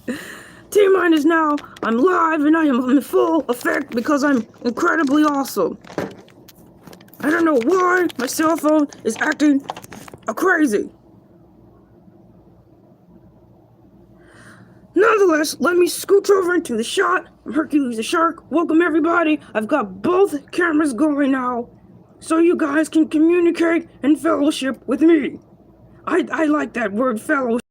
T-minus now, I'm live and I am in full effect because I'm incredibly awesome. I don't know why my cell phone is acting crazy. Nonetheless, let me scooch over into the shot. I'm Hercules the Shark. Welcome everybody. I've got both cameras going now, so you guys can communicate and fellowship with me. I like that word, fellowship.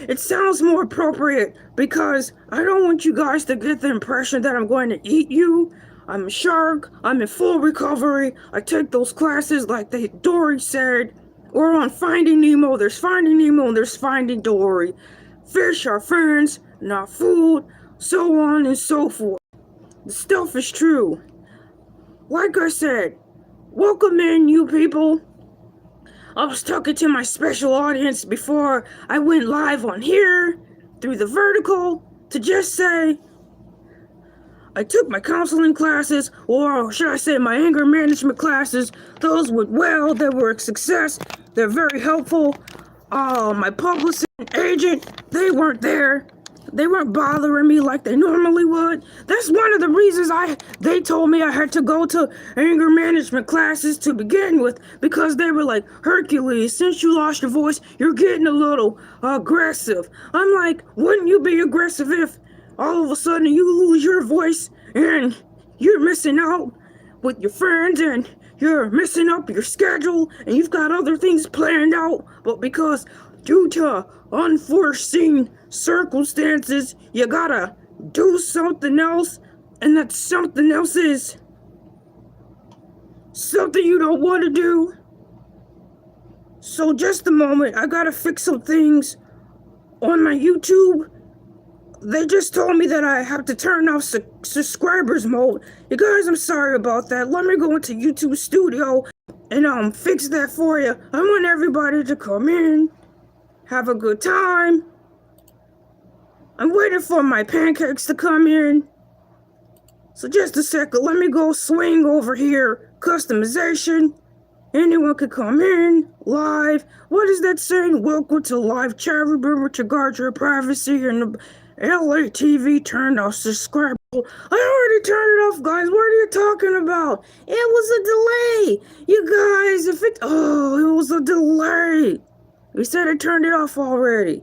It sounds more appropriate because I don't want you guys to get the impression that I'm going to eat you. I'm a shark. I'm in full recovery. I take those classes like Dory said. Or on Finding Nemo, there's Finding Nemo and there's Finding Dory. Fish are friends, not food, so on and so forth. The stuff is true. Like I said, welcome in, you people. I was talking to my special audience before I went live on here through the vertical to just say I took my counseling classes, or should I say my anger management classes. Those went well, they were a success, they're very helpful. My publicist and agent, they weren't there. They weren't bothering me like they normally would. That's one of the reasons they told me I had to go to anger management classes to begin with, because they were like, Hercules, since you lost your voice, you're getting a little aggressive. I'm like, wouldn't you be aggressive if all of a sudden you lose your voice and you're missing out with your friends and you're messing up your schedule and you've got other things planned out, but because due to unforeseen circumstances, you gotta do something else, and that something else is something you don't want to do. So just a moment, I gotta fix some things on my YouTube. They just told me that I have to turn off subscribers mode. You guys, I'm sorry about that. Let me go into YouTube Studio and fix that for you. I want everybody to come in, have a good time. I'm waiting for my pancakes to come in. So just a second, let me go swing over here. Customization. Anyone can come in, live. What is that saying? Welcome to live chat. Remember to guard your privacy, and the Elay TV turned off subscribe. I already turned it off, guys. What are you talking about? It was a delay. You guys, it was a delay. We said I turned it off already.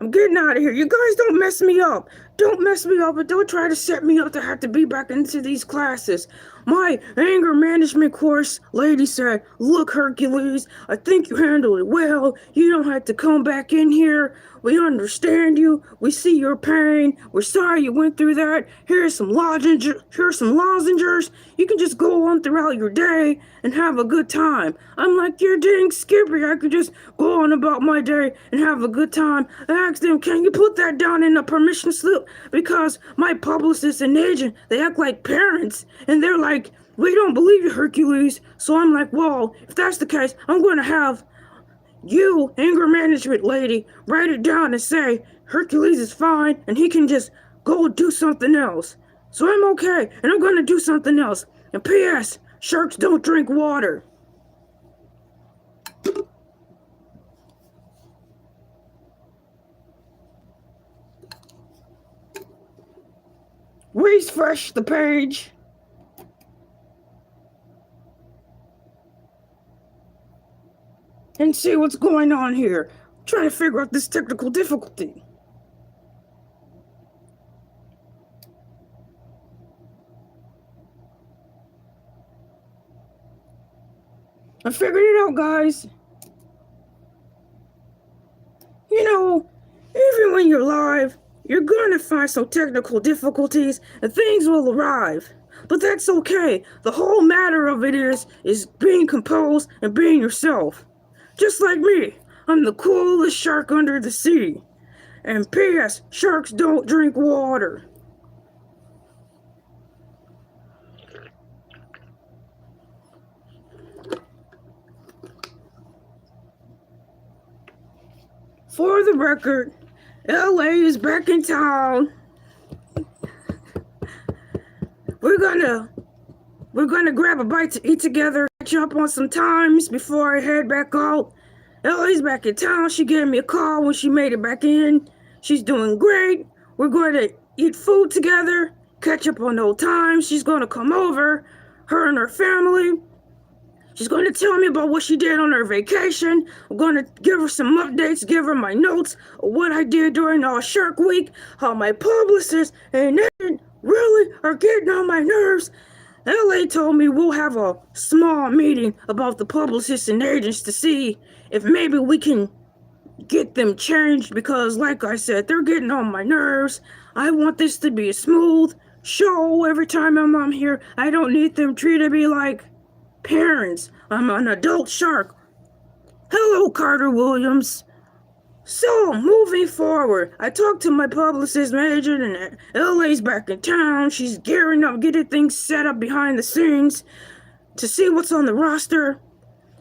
I'm getting out of here. You guys don't mess me up. Don't mess me up, but don't try to set me up to have to be back into these classes. My anger management course lady said, look, Hercules, I think you handled it well. You don't have to come back in here. We understand you. We see your pain. We're sorry you went through that. Here's some lozenges. You can just go on throughout your day and have a good time. I'm like, you're dang Skippy. I could just go on about my day and have a good time. I asked them, can you put that down in a permission slip? Because my publicist and agent, they act like parents. And they're like, we don't believe you, Hercules. So I'm like, well, if that's the case, I'm going to have you, anger management lady, write it down and say Hercules is fine and he can just go do something else. So I'm okay, and I'm going to do something else. And P.S. Sharks don't drink water. Refresh the page. And see what's going on here. I'm trying to figure out this technical difficulty. I figured it out, guys. You know, even when you're live, you're gonna find some technical difficulties and things will arrive. But that's okay. The whole matter of it is being composed and being yourself. Just like me, I'm the coolest shark under the sea. And P.S. Sharks don't drink water. For the record, LA is back in town. We're gonna grab a bite to eat together, catch up on some times before I head back out. LA's back in town. She gave me a call when she made it back in. She's doing great. We're going to eat food together, catch up on old times. She's going to come over, her and her family. She's going to tell me about what she did on her vacation. I'm going to give her some updates, give her my notes of what I did during our Shark Week, how my publicists and agent really are getting on my nerves. LA told me we'll have a small meeting about the publicists and agents to see if maybe we can get them changed because, like I said, they're getting on my nerves. I want this to be a smooth show every time I'm here. I don't need them treating me like parents. I'm an adult shark. Hello, Carter Williams. So, moving forward, I talked to my publicist agent and LA's back in town. She's gearing up, getting things set up behind the scenes to see what's on the roster.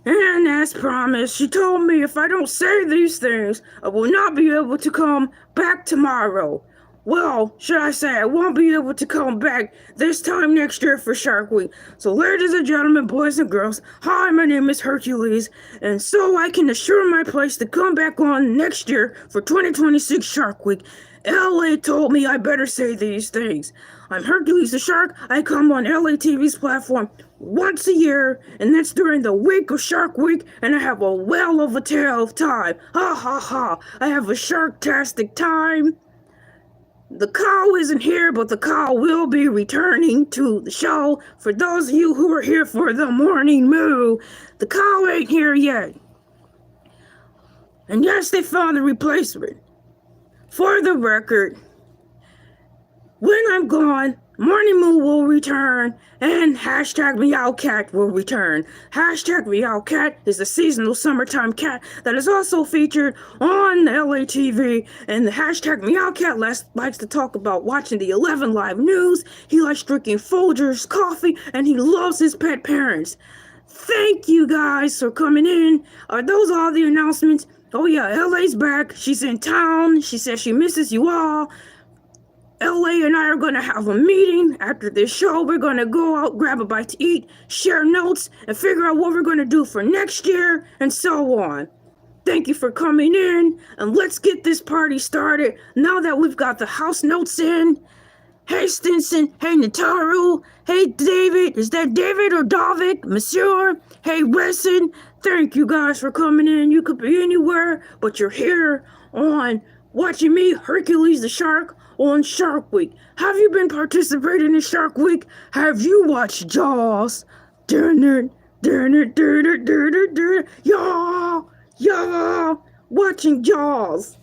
And as promised, she told me if I don't say these things, I will not be able to come back tomorrow. Well, should I say I won't be able to come back this time next year for Shark Week. So ladies and gentlemen, boys and girls, hi, my name is Hercules, and so I can assure my place to come back on next year for 2026 Shark Week. LA told me I better say these things. I'm Hercules the Shark. I come on Elay TV's platform once a year, and that's during the week of Shark Week, and I have a whale of a tale of time. Ha ha ha. I have a sharktastic time. The cow isn't here, but the cow will be returning to the show. For those of you who are here for the morning moo, the cow ain't here yet. And yes, they found a replacement. For the record, when I'm gone, Morning Moo will return, and hashtag Meow Cat will return. Hashtag Meow Cat is a seasonal summertime cat that is also featured on the Elay TV, and the hashtag Meow Cat likes to talk about watching the 11 live news. He likes drinking Folgers coffee, and he loves his pet parents. Thank you guys for coming in. Are those all the announcements? Oh yeah, LA's back. She's in town. She says she misses you all. LA and I are going to have a meeting after this show. We're going to go out, grab a bite to eat, share notes, and figure out what we're going to do for next year, and so on. Thank you for coming in, and let's get this party started now that we've got the house notes in. Hey, Stinson. Hey, Nataru. Hey, David. Is that David or Davik? Monsieur. Hey, Wesson. Thank you guys for coming in. You could be anywhere, but you're here on watching me, Hercules the Shark, on Shark Week. Have you been participating in Shark Week? Have you watched Jaws? Y'all, watching Jaws.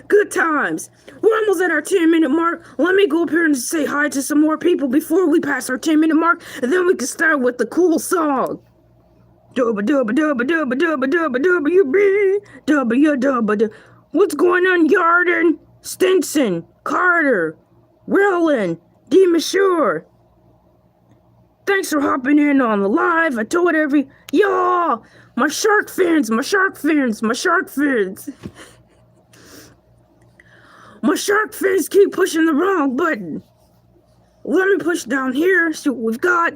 Good times. We're almost at our 10-minute mark. Let me go up here and say hi to some more people before we pass our 10-minute mark, and then we can start with the cool song. Dubba dubba dubba dubba dubba dubba dubba you be dubba dubba dubba. What's going on, Yarden? Stinson, Carter, Rillin, D. Monsieur. Thanks for hopping in on the live. I told y'all, my shark fins. My shark fins keep pushing the wrong button. Let me push down here, see what we've got.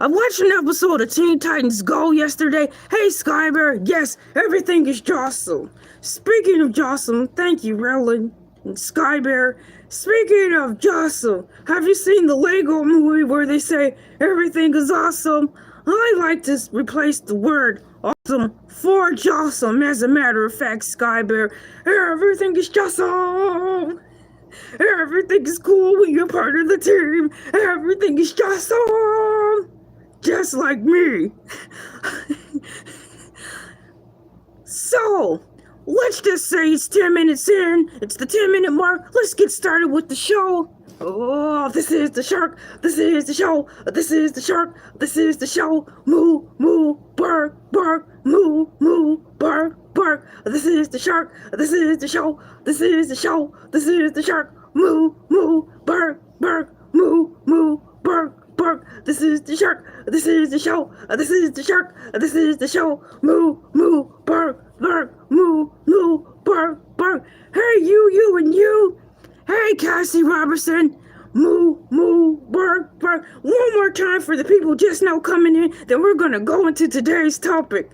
I watched an episode of Teen Titans Go yesterday. Hey, Skybear. Yes, everything is awesome. Speaking of awesome, thank you, Rellin and Skybear. Speaking of awesome, have you seen the Lego movie where they say everything is awesome? I like to replace the word awesome for awesome. As a matter of fact, Skybear, everything is awesome. Everything is cool when you're part of the team. Everything is awesome. Just like me. So, let's just say it's 10 minutes in. It's the 10-minute mark. Let's get started with the show. Oh, this is the shark. This is the show. This is the shark. This is the show. Moo, moo, bark, bark. Moo, moo, bark, bark. This is the shark. This is the show. This is the show. This is the shark. Moo, moo, bark, bark. Moo, moo, bark, bark. This is the shark. This is the show. This is the shark. This is the show. Moo, moo, bark, bark. Moo, moo, bark, bark. Hey, you, and you. Hey, Cassie Robertson. Moo, moo, bark, bark. One more time for the people just now coming in, then we're going to go into today's topic.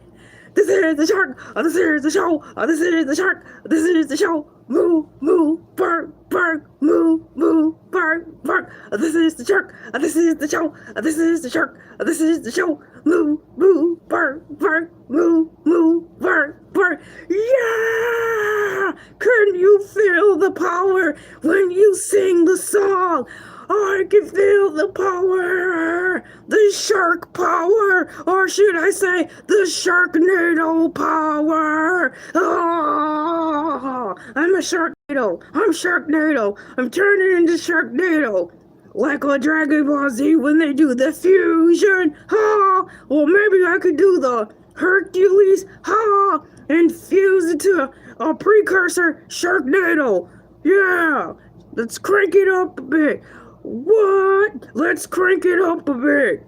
This is the shark. This is the show. This is the shark. This is the show. Moo, moo, bark, bark, moo, moo, bark, bark. This is the shark. This is the show. This is the shark. This is the show. Moo, moo, bark, bark, moo, moo, bark, bark. Yeah! Can you feel the power when you sing the song? I can feel the power, the shark power, or should I say the Sharknado power. Oh, I'm a Sharknado. I'm Sharknado. I'm turning into Sharknado. Like a Dragon Ball Z when they do the fusion. Ha! Or maybe I could do the Hercules. Ha! And fuse it to a precursor Sharknado. Yeah! Let's crank it up a bit. What? Let's crank it up a bit.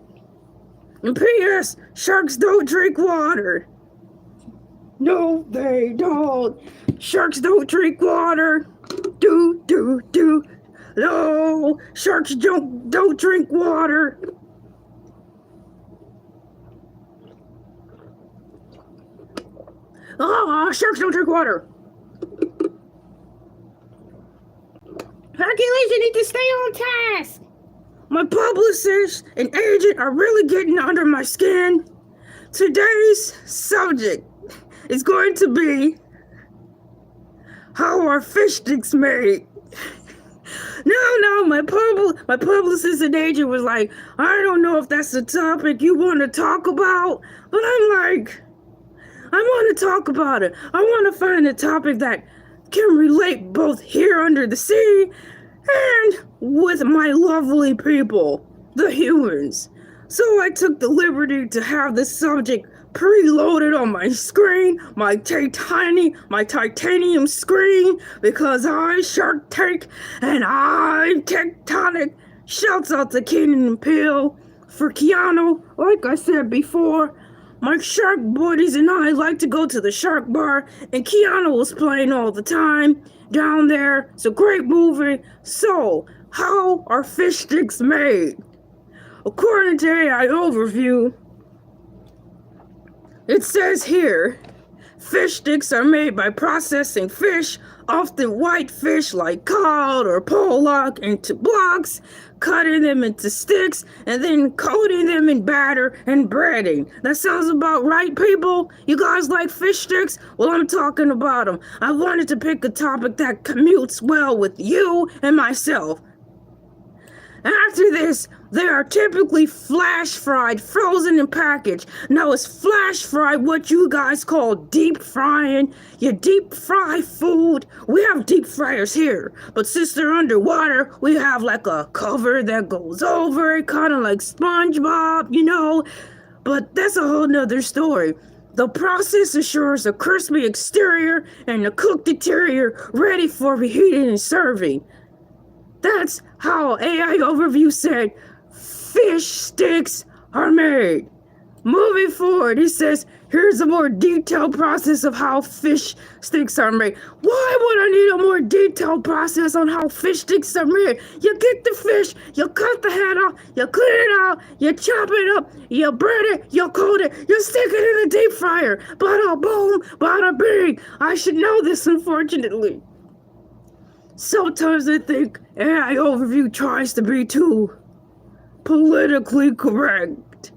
And P.S. Sharks don't drink water. No, they don't. Sharks don't drink water. Do. No, sharks don't drink water. Sharks don't drink water. Hercules, you need to stay on task. My publicist and agent are really getting under my skin. Today's subject is going to be how are fish sticks made. No, my publicist and agent was like, I don't know if that's the topic you want to talk about, but I'm like, I want to talk about it. I want to find a topic that can relate both here under the sea and with my lovely people, the humans. So I took the liberty to have this subject preloaded on my screen, my titanium screen, because I Shark Tank and I'm tectonic. Shouts out to Kenan and Peele. For Keanu, like I said before, my shark buddies and I like to go to the shark bar, and Keanu was playing all the time down there. It's a great movie. So, how are fish sticks made? According to AI Overview, it says here, fish sticks are made by processing fish, often white fish like cod or pollock, into blocks, cutting them into sticks, and then coating them in batter and breading. That sounds about right, people? You guys like fish sticks? Well, I'm talking about them. I wanted to pick a topic that commutes well with you and myself. After this, they are typically flash fried, frozen, and packaged. Now, is flash fried what you guys call deep frying? You deep fry food? We have deep fryers here, but since they're underwater, we have like a cover that goes over it, kind of like SpongeBob, you know? But that's a whole nother story. The process assures a crispy exterior and a cooked interior ready for reheating and serving. That's how AI Overview said fish sticks are made. Moving forward, it says, here's a more detailed process of how fish sticks are made. Why would I need a more detailed process on how fish sticks are made? You get the fish, you cut the head off, you clean it out, you chop it up, you bread it, you coat it, you stick it in a deep fryer. Bada boom, bada bing. I should know this, unfortunately. Sometimes I think AI Overview tries to be too politically correct.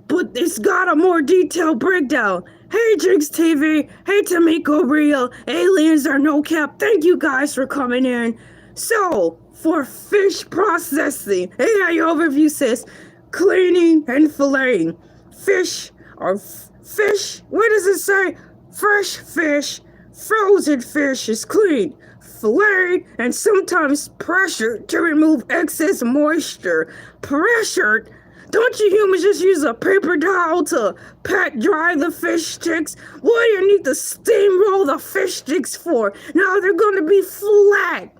But it's got a more detailed breakdown. Hey Jinx TV, hey Tamiko Real, Aliens Are No Cap, thank you guys for coming in. So, for fish processing, AI Overview says cleaning and filleting. Fish are fish, what does it say? Fresh fish, frozen fish is cleaned, filleted, and sometimes pressured to remove excess moisture. Pressured? Don't you humans just use a paper towel to pat dry the fish sticks? What do you need to steamroll the fish sticks for? Now they're going to be flat.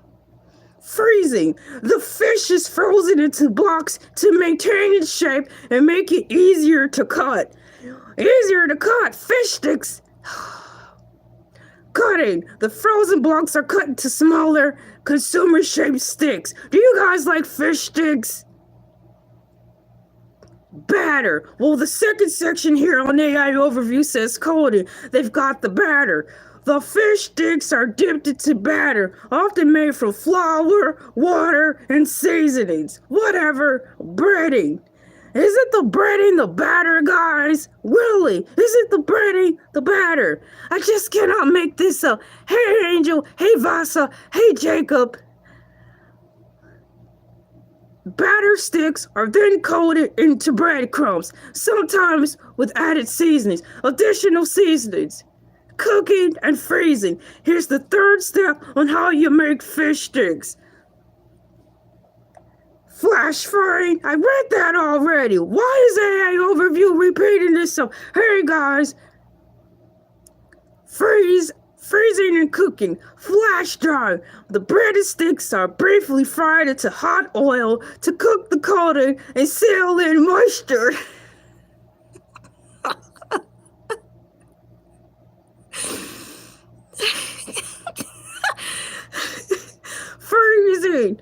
Freezing. The fish is frozen into blocks to maintain its shape and make it easier to cut. Easier to cut. Fish sticks. Cutting. The frozen blocks are cut into smaller, consumer-shaped sticks. Do you guys like fish sticks? batter. Well, the second section here on AI Overview says coding. They've got the batter. The fish sticks are dipped into batter, often made from flour, water, and seasonings. Whatever, breading. Isn't the breading the batter, guys? Really? Isn't the breading the batter? I just cannot make this up. Hey, Angel. Hey, Vasa. Hey, Jacob. Batter sticks are then coated into breadcrumbs, sometimes with added seasonings, additional seasonings, cooking and freezing. Here's the third step on how you make fish sticks. Flash frying. I read that already. Why is AI Overview repeating this so? Hey guys. Freezing and cooking. Flash drying. The breaded sticks are briefly fried into hot oil to cook the coating and seal in moisture. Freezing.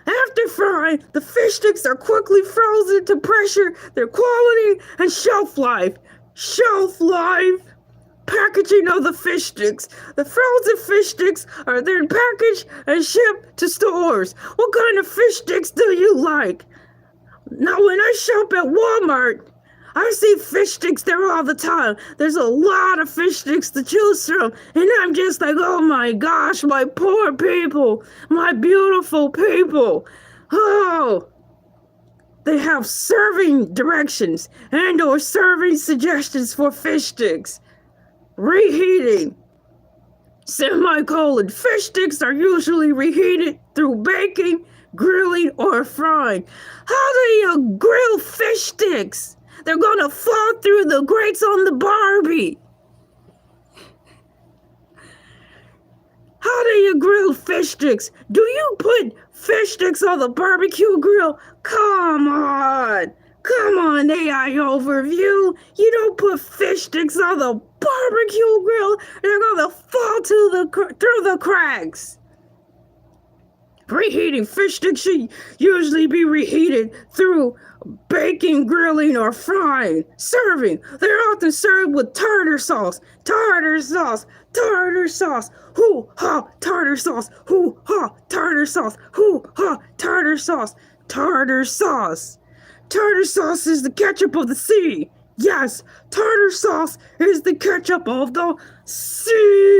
After frying, the fish sticks are quickly frozen to pressure their quality and shelf life. Shelf life. Packaging of the fish sticks. The frozen fish sticks are then packaged and shipped to stores. What kind of fish sticks do you like? Now, when I shop at Walmart, I see fish sticks there all the time. There's a lot of fish sticks to choose from. And I'm just like, oh my gosh, my poor people. My beautiful people. Oh. They have serving directions and or serving suggestions for fish sticks. Reheating. Semicolon. Fish sticks are usually reheated through baking, grilling, or frying. How do you grill fish sticks? They're gonna fall through the grates on the Barbie. How do you grill fish sticks? Do you put fish sticks on the barbecue grill? Come on. Come on, AI Overview. You don't put fish sticks on the barbecue grill. They're gonna fall through the cracks. Reheating. Fish sticks should usually be reheated through baking, grilling, or frying. Serving. They're often served with tartar sauce. Tartar sauce. Tartar sauce. Hoo-ha, tartar sauce. Hoo-ha, tartar sauce. Hoo-ha, tartar sauce. Tartar sauce. Tartar sauce is the ketchup of the sea. Yes, tartar sauce is the ketchup of the sea.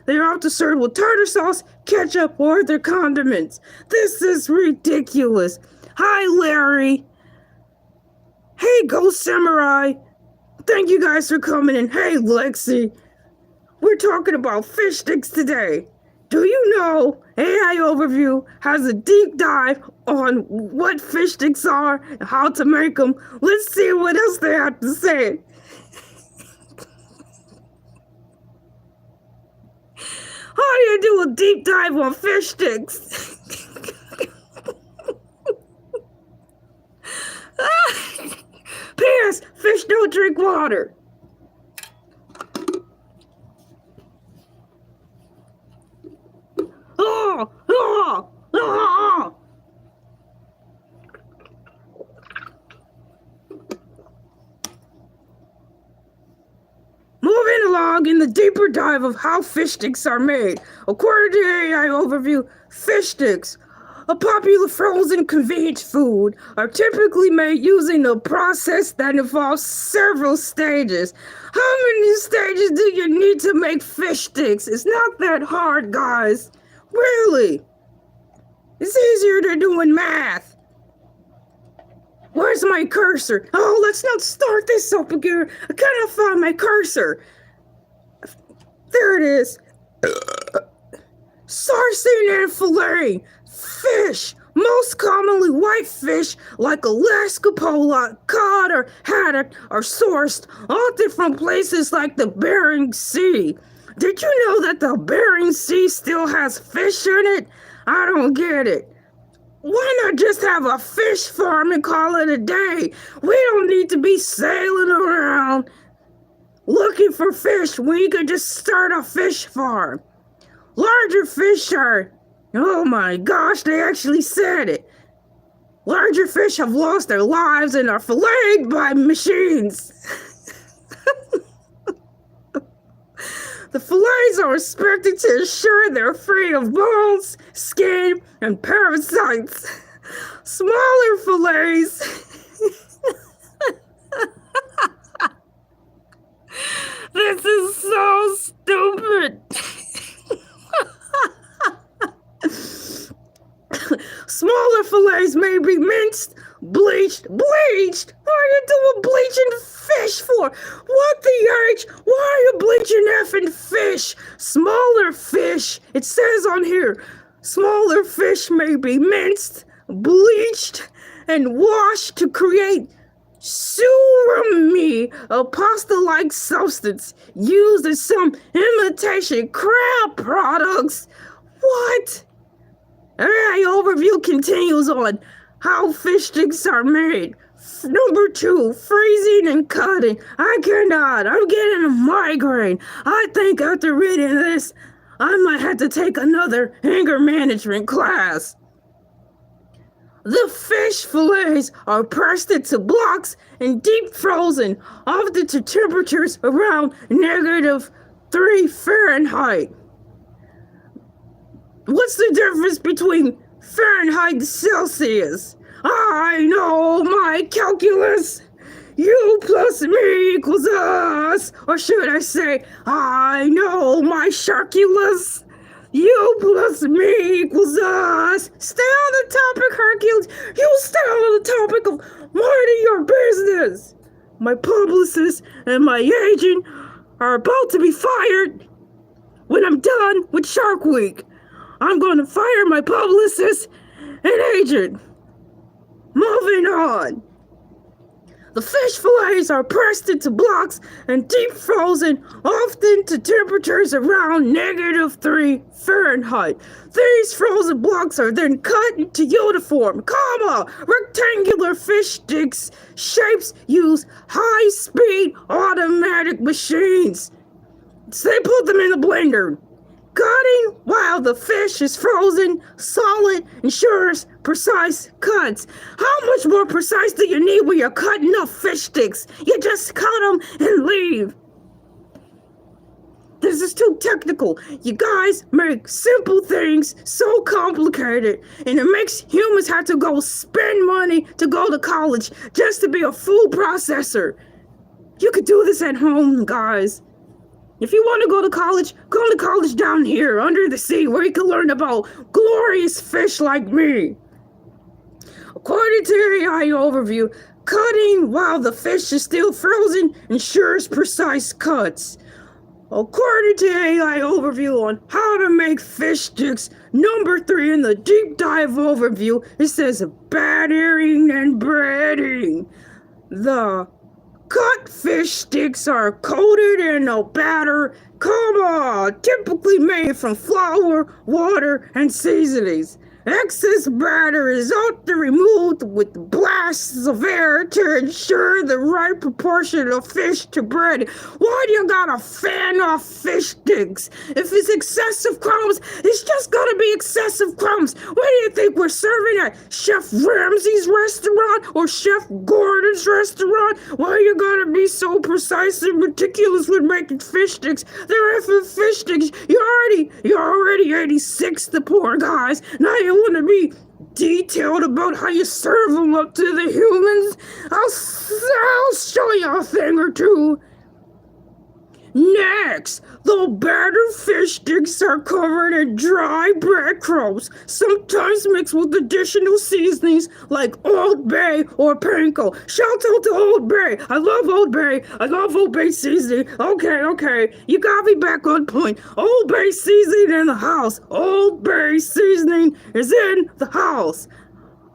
They are often served with tartar sauce, ketchup, or other condiments. This is ridiculous. Hi, Larry. Hey, Ghost Samurai. Thank you guys for coming in. Hey, Lexi. We're talking about fish sticks today. Do you know AI Overview has a deep dive on what fish sticks are and how to make them? Let's see what else they have to say. How do you do a deep dive on fish sticks? P.S. Fish don't drink water. Moving along in the deeper dive of how fish sticks are made. According to AI Overview, fish sticks, a popular frozen convenience food, are typically made using a process that involves several stages. How many stages do you need to make fish sticks? It's not that hard, guys. Really. It's easier than doing math. Where's my cursor? Oh, let's not start this up again. I cannot find my cursor. There it is. Sourcing and filleting. Fish. Most commonly white fish like Alaska pollock, cod, or haddock are sourced often from places like the Bering Sea. Did you know that the Bering Sea still has fish in it? I don't get it. Why not just have a fish farm and call it a day? We don't need to be sailing around looking for fish when you could just start a fish farm. Larger fish are, oh my gosh, they actually said it. Larger fish have lost their lives and are filleted by machines. The fillets are expected to ensure they're free of bones, skin, and parasites. Smaller fillets. This is so stupid. Smaller fillets may be minced, bleached. Bleached? What are you doing bleaching fish for? What the H? Why are you bleaching effing fish? Smaller fish. It says on here, smaller fish may be minced, bleached, and washed to create surimi, a pasta-like substance used in some imitation crab products. What? Alright, overview continues on how fish sticks are made. Number 2, freezing and cutting. I cannot. I'm getting a migraine. I think after reading this, I might have to take another anger management class. The fish fillets are pressed into blocks and deep frozen, often to temperatures around -3 Fahrenheit. What's the difference between Fahrenheit and Celsius? I know my calculus. You plus me equals us. Or should I say, I know my sharkulus. You plus me equals us. Stay on the topic, Hercules. You stay on the topic of minding your business. My publicist and my agent are about to be fired when I'm done with Shark Week. I'm going to fire my publicist and agent. Moving on. The fish fillets are pressed into blocks and deep frozen, often to temperatures around -3 Fahrenheit. These frozen blocks are then cut into uniform, rectangular fish sticks. Shapes use high-speed automatic machines. So they put them in the blender. Cutting while the fish is frozen, solid, ensures precise cuts. How much more precise do you need when you're cutting up fish sticks? You just cut them and leave. This is too technical. You guys make simple things so complicated, and it makes humans have to go spend money to go to college just to be a food processor. You could do this at home, guys. If you want to go to college down here, under the sea, where you can learn about glorious fish like me. According to AI overview, cutting while the fish is still frozen ensures precise cuts. According to AI overview on how to make fish sticks, number 3 in the deep dive overview, it says battering and breading. The cut fish sticks are coated in a batter, typically made from flour, water, and seasonings. Excess batter is often removed with blasts of air to ensure the right proportion of fish to bread. Why do you gotta fan off fish sticks? If it's excessive crumbs, it's just gonna be excessive crumbs. What do you think we're serving at Chef Ramsay's restaurant or Chef Gordon's restaurant? Why are you gonna be so precise and meticulous with making fish sticks? They're effing fish sticks. You're already 86, the poor guys. Now you want to be detailed about how you serve them up to the humans? I'll show you a thing or two. Next, the battered fish sticks are covered in dry breadcrumbs, sometimes mixed with additional seasonings like Old Bay or panko. Shout out to Old Bay. I love Old Bay. I love Old Bay seasoning. Okay. You got me back on point. Old Bay seasoning in the house. Old Bay seasoning is in the house.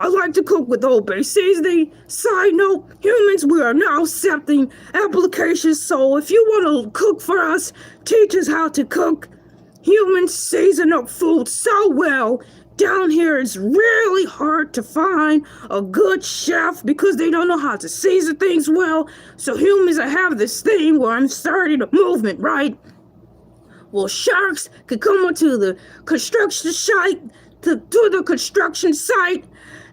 I like to cook with Old Bay seasoning. Side note, humans, we are now accepting applications, so if you want to cook for us, teach us how to cook. Humans season up food so well. Down here, it's really hard to find a good chef because they don't know how to season things well. So humans, I have this thing where I'm starting a movement, right? Well, sharks could come onto the construction site,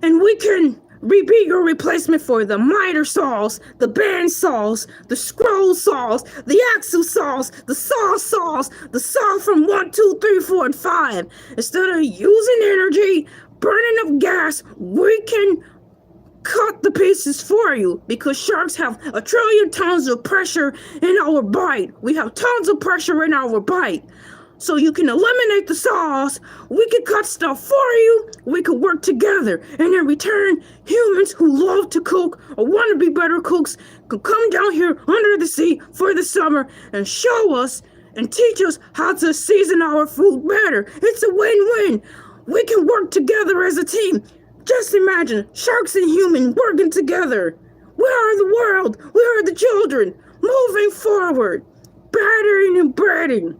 and we can be your replacement for the miter saws, the band saws, the scroll saws, the axle saws, the saws, the saw from 1, 2, 3, 4, and 5. Instead of using energy, burning up gas, we can cut the pieces for you because sharks have 1 trillion tons of pressure in our bite. We have tons of pressure in our bite. So you can eliminate the saws, we can cut stuff for you, we can work together. And in return, humans who love to cook or want to be better cooks can come down here under the sea for the summer and show us and teach us how to season our food better. It's a win-win. We can work together as a team. Just imagine sharks and humans working together. We are the world, we are the children, moving forward, battering and breading.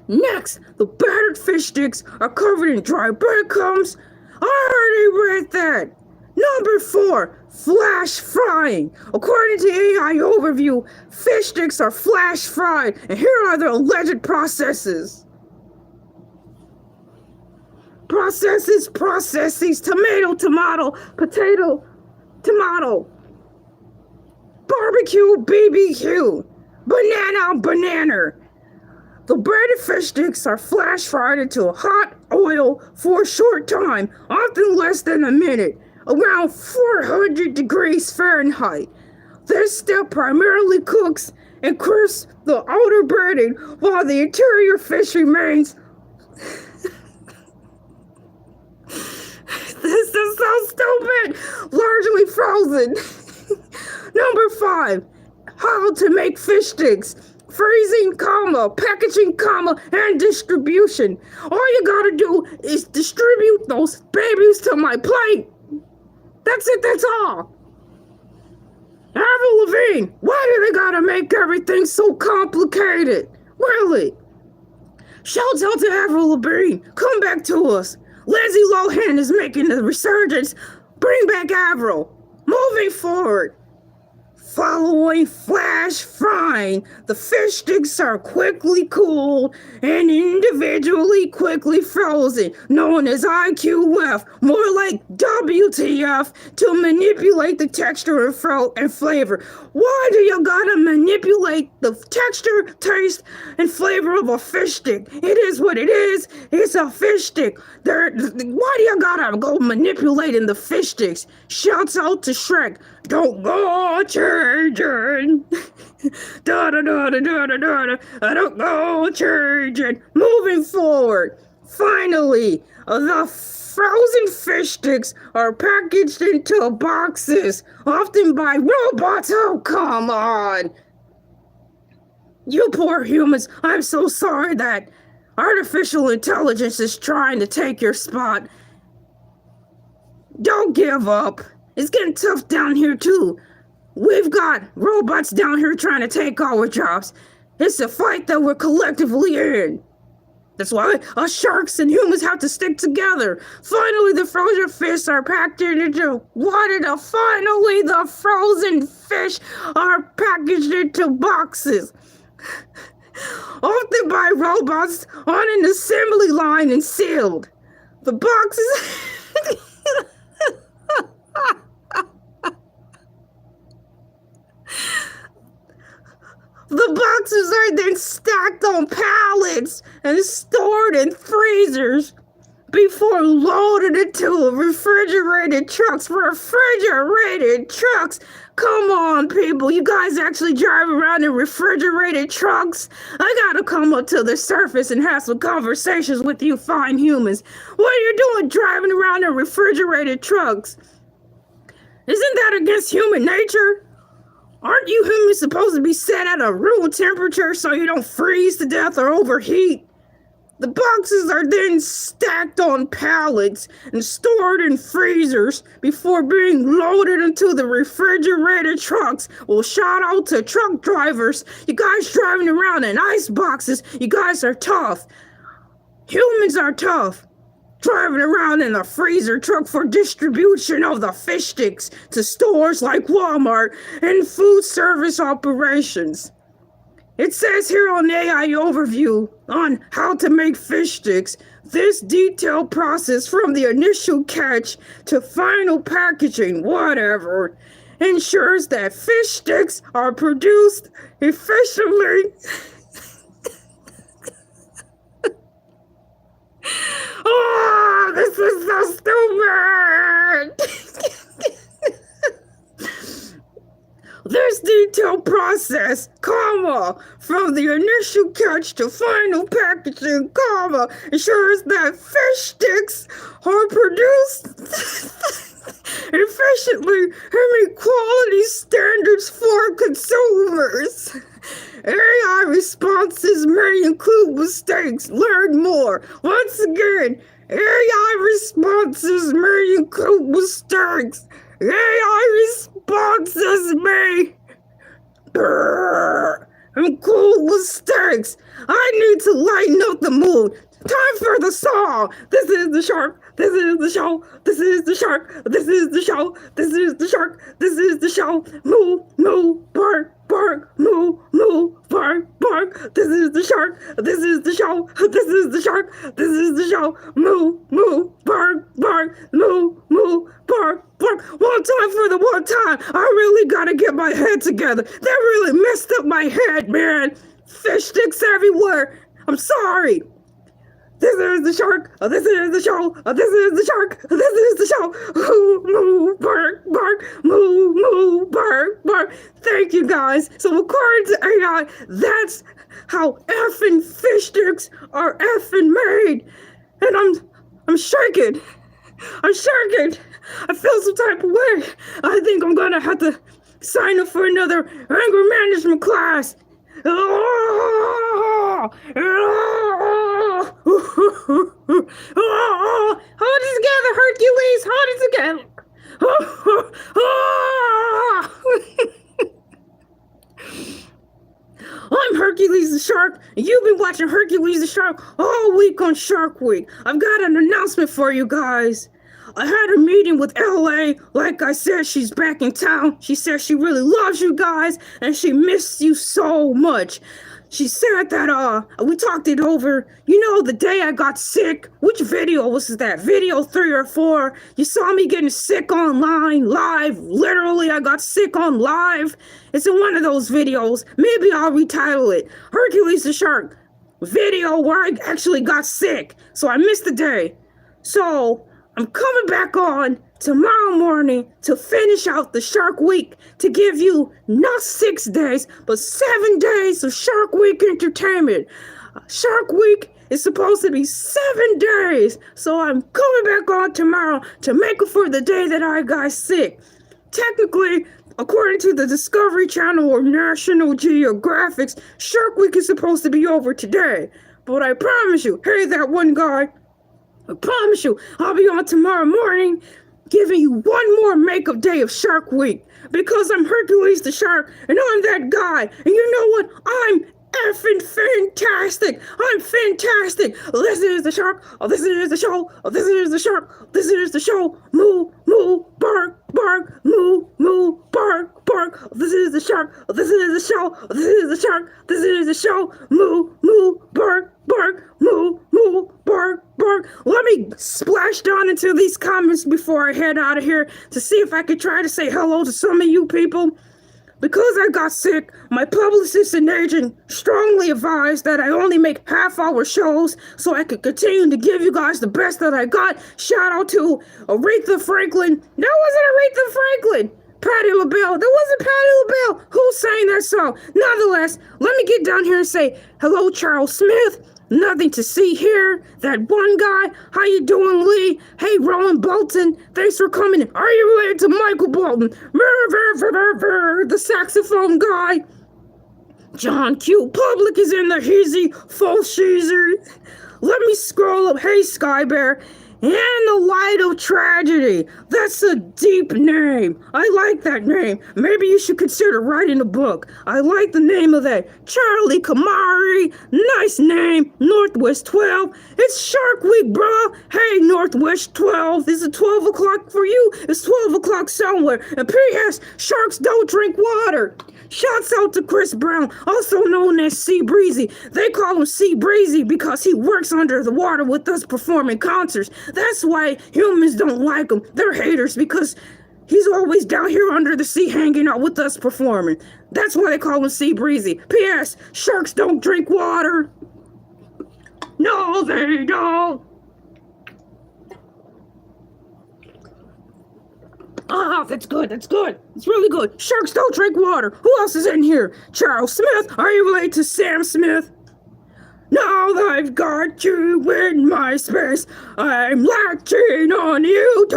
Next, the battered fish sticks are covered in dry breadcrumbs. I already read that. Number 4, flash frying. According to AI Overview, fish sticks are flash fried, and here are the alleged processes. Processes, tomato, potato, tomato, barbecue, BBQ, banana. The breaded fish sticks are flash fried into hot oil for a short time, often less than a minute, around 400 degrees Fahrenheit. This step primarily cooks and crisps the outer breading while the interior fish remains. This is so stupid! Largely frozen. Number 5, how to make fish sticks. Freezing, packaging, and distribution. All you gotta do is distribute those babies to my plate. That's it, that's all. Avril Lavigne, why do they gotta make everything so complicated? Really? Shouts out to Avril Lavigne, come back to us. Lindsay Lohan is making a resurgence. Bring back Avril. Moving forward. Following flash frying, the fish sticks are quickly cooled and individually quickly frozen, known as IQF, more like WTF, to manipulate the texture and flavor. Why do you gotta manipulate the texture, taste, and flavor of a fish stick? It is what it is. It's a fish stick. Why do you gotta go manipulating the fish sticks? Shouts out to Shrek. Don't go changing. Da da da da da da da. I don't go changing. Moving forward. Finally, the frozen fish sticks are packaged into boxes, often by robots. Oh, come on. You poor humans, I'm so sorry that artificial intelligence is trying to take your spot. Don't give up. It's getting tough down here, too. We've got robots down here trying to take our jobs. It's a fight that we're collectively in. That's why us sharks and humans have to stick together. Finally, the frozen fish are packed into water. Finally, the frozen fish are packaged into boxes. Often by robots on an assembly line and sealed. The boxes... The boxes are then stacked on pallets and stored in freezers before loaded into refrigerated trucks. Refrigerated trucks? Come on, people. You guys actually drive around in refrigerated trucks? I gotta come up to the surface and have some conversations with you fine humans. What are you doing driving around in refrigerated trucks? Isn't that against human nature? Aren't you humans supposed to be set at a room temperature so you don't freeze to death or overheat? The boxes are then stacked on pallets and stored in freezers before being loaded into the refrigerated trucks. Well, shout out to truck drivers. You guys driving around in ice boxes, you guys are tough. Humans are tough. Driving around in a freezer truck for distribution of the fish sticks to stores like Walmart and food service operations. It says here on AI Overview on how to make fish sticks, this detailed process from the initial catch to final packaging, whatever, ensures that fish sticks are produced efficiently. Oh, this is so stupid! This detailed process, comma, from the initial catch to final packaging, comma, ensures that fish sticks are produced efficiently and meet quality standards for consumers. AI responses may include mistakes. Learn more. Once again, AI responses may include mistakes. AI responses may include mistakes. I need to lighten up the mood. Time for the song. This is the shark. This is the show. This is the shark. This is the show. This is the shark. This is the show. Moo, moo, bark, bark. Moo, moo, bark, bark. This is the shark. This is the show. This is the shark. This is the show. Moo, moo, bark, bark. Moo, moo, bark, bark. One time for the one time. I really gotta get my head together. That really messed up my head, man. Fish sticks everywhere. I'm sorry. This is the shark. This is the show. This is the shark. This is the show. Moo, moo, bark, bark. Moo, moo, bark, bark. Thank you, guys. So according to AI, that's how effing fish sticks are effing made. And I'm shaking. I'm shaking. I feel some type of way. I think I'm gonna have to sign up for another anger management class. Hold it together, Hercules. Hold it together. I'm Hercules the Shark, and you've been watching Hercules the Shark all week on Shark Week. I've got an announcement for you guys. I had a meeting with LA. Like I said, she's back in town. She said she really loves you guys, and she missed you so much. She said that, we talked it over. You know, the day I got sick. Which video was that? Video 3 or 4. You saw me getting sick online, live. Literally, I got sick on live. It's in one of those videos. Maybe I'll retitle it. Hercules the Shark video where I actually got sick. So I missed the day. So I'm coming back on tomorrow morning to finish out the Shark Week, to give you not 6 days, but 7 days of Shark Week entertainment. Shark Week is supposed to be 7 days, so I'm coming back on tomorrow to make up for the day that I got sick. Technically, according to the Discovery Channel or National Geographic's, Shark Week is supposed to be over today. But I promise you, hey, that one guy, I promise you, I'll be on tomorrow morning giving you one more makeup day of Shark Week, because I'm Hercules the Shark and I'm that guy. And you know what? I'm effing fantastic. I'm fantastic. This is the shark. Oh, this is the show. Oh, this is the shark. This is the show. Moo, moo, bark, bark. Moo, moo, bark, bark. Oh, this is the shark. Oh, this is the show. Oh, this is the shark. This is the show. Moo, moo, bark, bark. Moo, moo, bark, bark. Let me splash down into these comments before I head out of here to see if I could try to say hello to some of you people. Because I got sick, my publicist and agent strongly advised that I only make half-hour shows so I could continue to give you guys the best that I got. Shout out to Aretha Franklin. That wasn't Aretha Franklin. Patti LaBelle. That wasn't Patti LaBelle. Who sang that song? Nonetheless, let me get down here and say hello, Charles Smith. Nothing to see here. That one guy. How you doing, Lee? Hey, Roland Bolton. Thanks for coming. Are you related to Michael Bolton? The saxophone guy. John Q. Public is in the heezy. Full sheezer. Let me scroll up. Hey, Sky Bear. In the light of tragedy. That's a deep name. I like that name. Maybe you should consider writing a book. I like the name of that. Charlie Kamari. Nice name. Northwest 12. It's Shark Week, bro. Hey, Northwest 12. Is it 12 o'clock for you? It's 12 o'clock somewhere. And P.S. Sharks don't drink water. Shouts out to Chris Brown, also known as Sea Breezy. They call him Sea Breezy because he works under the water with us performing concerts. That's why humans don't like him. They're haters because he's always down here under the sea hanging out with us performing. That's why they call him Sea Breezy. P.S. Sharks don't drink water. No, they don't. Ah, that's good, that's good. It's really good. Sharks don't drink water. Who else is in here? Charles Smith? Are you related to Sam Smith? Now that I've got you in my space, I'm latching on you.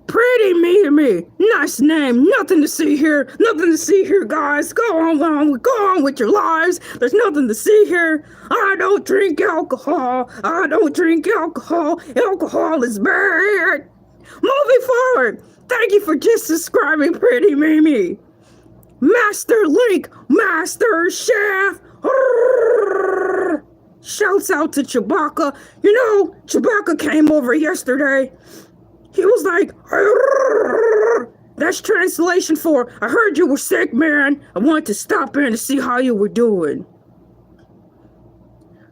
Pretty me. Nice name. Nothing to see here. Nothing to see here, guys. Go on with your lives. There's nothing to see here. I don't drink alcohol. Alcohol is bad. Moving forward, thank you for just subscribing, Pretty Mimi. Master Link, Master Chef. Shouts out to Chewbacca. You know, Chewbacca came over yesterday. He was like, that's translation for, I heard you were sick, man. I wanted to stop in to see how you were doing.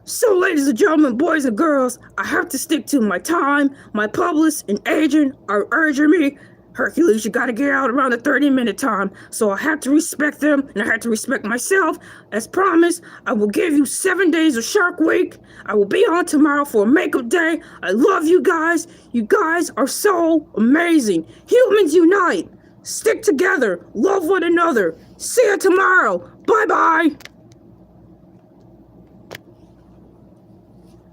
So, ladies and gentlemen, boys and girls, I have to stick to my time. My publicist and agent are urging me, Hercules, you gotta get out around the 30-minute time. So I have to respect them, and I have to respect myself. As promised, I will give you 7 days of Shark Week. I will be on tomorrow for makeup day. I love you guys. You guys are so amazing. Humans unite. Stick together. Love one another. See you tomorrow. Bye-bye.